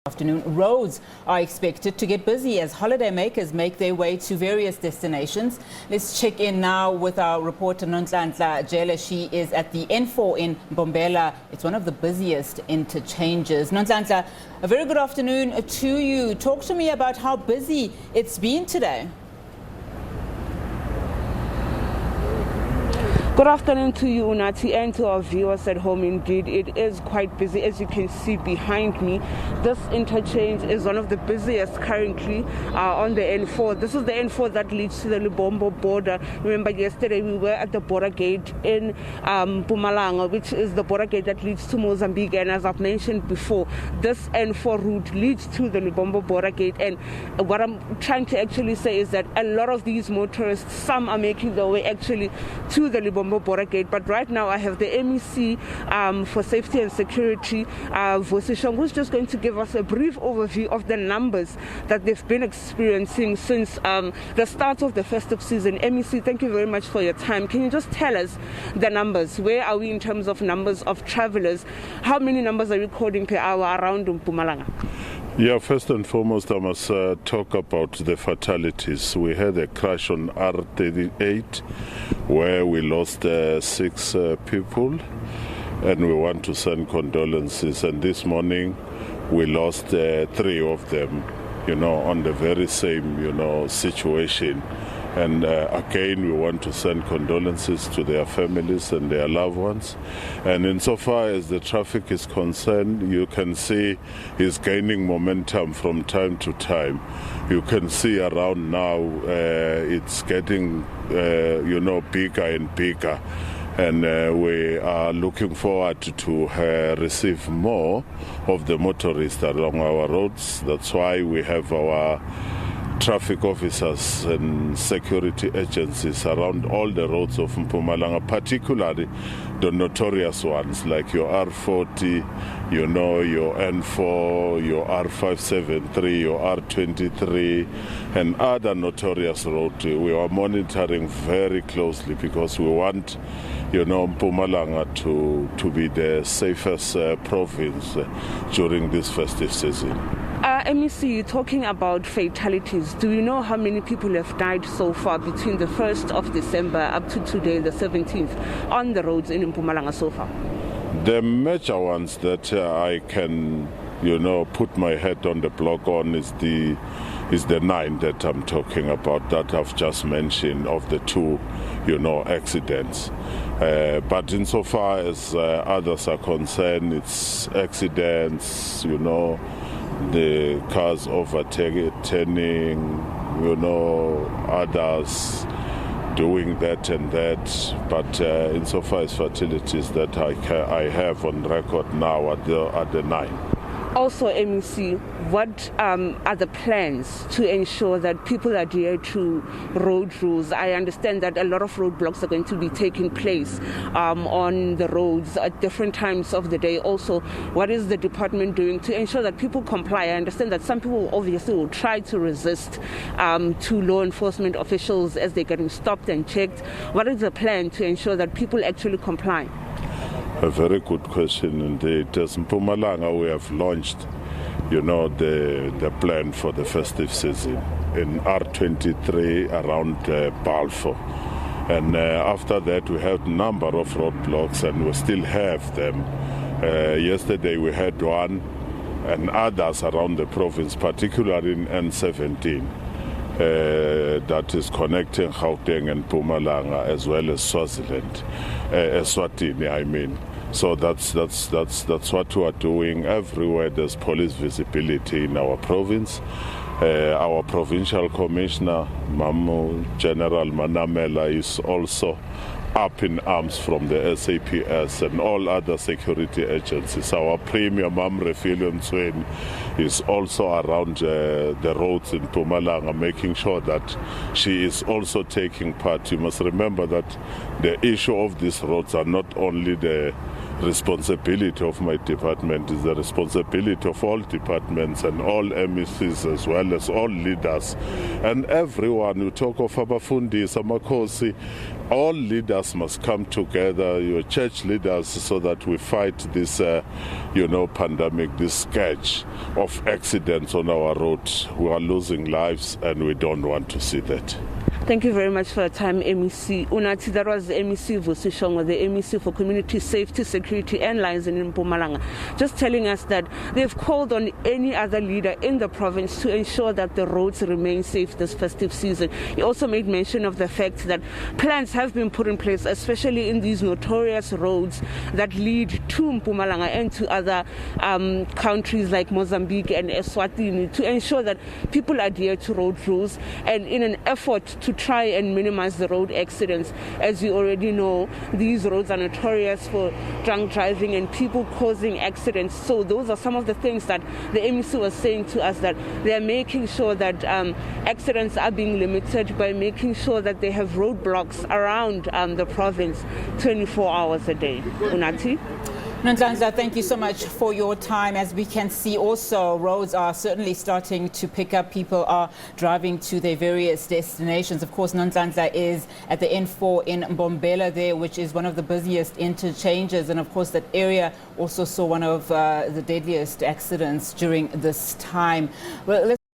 Afternoon. Roads are expected to get busy as holidaymakers make their way to various destinations. Let's check in now with our reporter Nonhlanhla Jele. She is at the N4 in Mbombela. It's one of the busiest interchanges. Nonhlanhla, a very good afternoon to you. Talk to me about how busy it's been today. Good afternoon to you, Unati, and to our viewers at home. Indeed, it is quite busy, as you can see behind me. This interchange is one of the busiest currently on the N4. This is the N4 that leads to the Lebombo border. Remember, yesterday we were at the border gate in Mpumalanga, which is the border gate that leads to Mozambique. And as I've mentioned before, this N4 route leads to the Lebombo border gate. And what I'm trying to actually say is that a lot of these motorists, some are making their way actually to the Lebombo border gate. But right now I have the MEC for Safety and Security, Vosishong, who's just going to give us a brief overview of the numbers that they've been experiencing since the start of the festive season. MEC, thank you very much for your time. Can you just tell us the numbers? Where are we in terms of numbers of travelers? How many numbers are we recording per hour around Mpumalanga? Yeah, first and foremost, I must talk about the fatalities. We had a crash on R38 where we lost 6 people, and we want to send condolences. And this morning we lost 3 of them, on the very same, situation. And again, we want to send condolences to their families and their loved ones. And insofar as the traffic is concerned, you can see it's gaining momentum from time to time. You can see around now it's getting, bigger and bigger. And we are looking forward to receive more of the motorists along our roads. That's why we have our traffic officers and security agencies around all the roads of Mpumalanga, particularly the notorious ones like your R40, your N4, your R573, your R23, and other notorious roads. We are monitoring very closely because we want Mpumalanga to be the safest province during this festive season. MEC, talking about fatalities, do you know how many people have died so far between the 1st of December up to today, the 17th, on the roads in Mpumalanga so far? The major ones that I can, put my head on the block on is the 9 that I'm talking about, that I've just mentioned, of the 2, accidents. But insofar as others are concerned, it's accidents, the cars overturning, others doing that and that. But insofar as fatalities that I have on record now at the 9. Also, MEC, what are the plans to ensure that people adhere to road rules? I understand that a lot of roadblocks are going to be taking place on the roads at different times of the day. Also, what is the department doing to ensure that people comply? I understand that some people obviously will try to resist to law enforcement officials as they're getting stopped and checked. What is the plan to ensure that people actually comply? A very good question indeed. As Mpumalanga, we have launched, the plan for the festive season in R23 around Balfour. And after that, we had a number of roadblocks, and we still have them. Yesterday, we had one, and others around the province, particularly in N17. That is connecting Gauteng and Mpumalanga as well as Swaziland, Eswatini, I mean. So that's what we are doing everywhere. There's police visibility in our province. Our provincial commissioner, General Manamela, is also up in arms from the SABC and all other security agencies. Our Premier, Refillion Swain, is also around the roads in Mpumalanga, making sure that she is also taking part. You must remember that the issue of these roads are not only the responsibility of my department, is the responsibility of all departments and all MECs as well as all leaders. And everyone, you talk of abafundisi, amakhosi, all leaders must come together, your church leaders, so that we fight this, pandemic, this scourge of accidents on our roads. We are losing lives and we don't want to see that. Thank you very much for your time, MEC. Unati, that was the MEC Vusishongwa, the MEC for Community Safety, Security and Liaison in Mpumalanga, just telling us that they've called on any other leader in the province to ensure that the roads remain safe this festive season. He also made mention of the fact that plans have been put in place, especially in these notorious roads that lead to Mpumalanga and to other countries like Mozambique and Eswatini, to ensure that people adhere to road rules, and in an effort to try and minimize the road accidents. As you already know, these roads are notorious for drunk driving and people causing accidents. So those are some of the things that the MEC was saying to us, that they are making sure that accidents are being limited by making sure that they have roadblocks around the province 24 hours a day. Unati? Nonhlanhla, thank you so much for your time. As we can see also, roads are certainly starting to pick up. People are driving to their various destinations. Of course, Nonhlanhla is at the N4 in Mbombela there, which is one of the busiest interchanges. And of course, that area also saw one of the deadliest accidents during this time. Well, let's